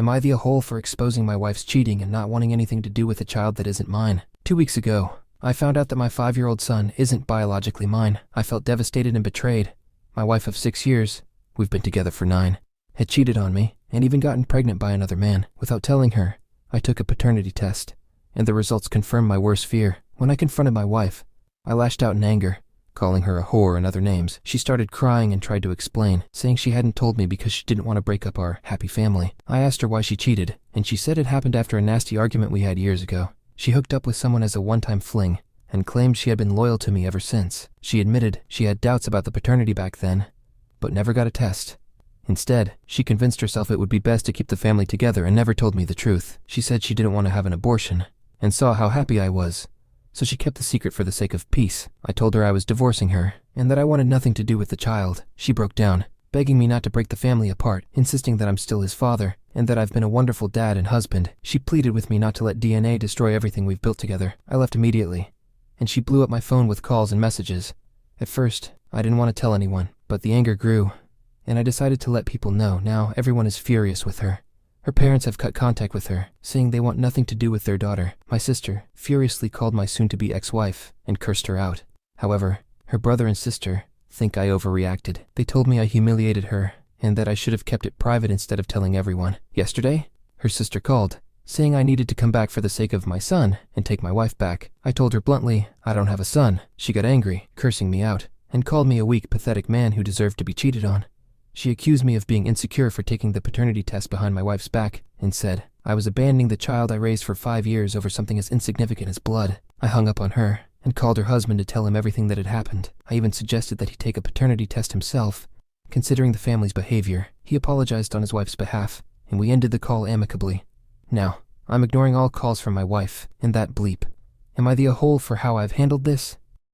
Am I the a-hole for exposing my wife's cheating and not wanting anything to do with a child that isn't mine? 2 weeks ago, I found out that my 5-year-old son isn't biologically mine. I felt devastated and betrayed. My wife of 6 years, we've been together for 9, had cheated on me and even gotten pregnant by another man. Without telling her, I took a paternity test, and the results confirmed my worst fear. When I confronted my wife, I lashed out in anger, calling her a whore and other names. She started crying and tried to explain, saying she hadn't told me because she didn't want to break up our happy family. I asked her why she cheated, and she said it happened after a nasty argument we had years ago. She hooked up with someone as a one-time fling and claimed she had been loyal to me ever since. She admitted she had doubts about the paternity back then, but never got a test. Instead, she convinced herself it would be best to keep the family together and never told me the truth. She said she didn't want to have an abortion and saw how happy I was, so she kept the secret for the sake of peace. I told her I was divorcing her and that I wanted nothing to do with the child. She broke down, begging me not to break the family apart, insisting that I'm still his father and that I've been a wonderful dad and husband. She pleaded with me not to let DNA destroy everything we've built together. I left immediately, and she blew up my phone with calls and messages. At first, I didn't want to tell anyone, but the anger grew, and I decided to let people know. Now everyone is furious with her. Her parents have cut contact with her, saying they want nothing to do with their daughter. My sister furiously called my soon-to-be ex-wife and cursed her out. However, her brother and sister think I overreacted. They told me I humiliated her and that I should have kept it private instead of telling everyone. Yesterday, her sister called, saying I needed to come back for the sake of my son and take my wife back. I told her bluntly, I don't have a son. She got angry, cursing me out, and called me a weak, pathetic man who deserved to be cheated on. She accused me of being insecure for taking the paternity test behind my wife's back and said I was abandoning the child I raised for 5 years over something as insignificant as blood. I hung up on her and called her husband to tell him everything that had happened. I even suggested that he take a paternity test himself, considering the family's behavior. He apologized on his wife's behalf, and we ended the call amicably. Now, I'm ignoring all calls from my wife and that bleep. Am I the a-hole for how I've handled this?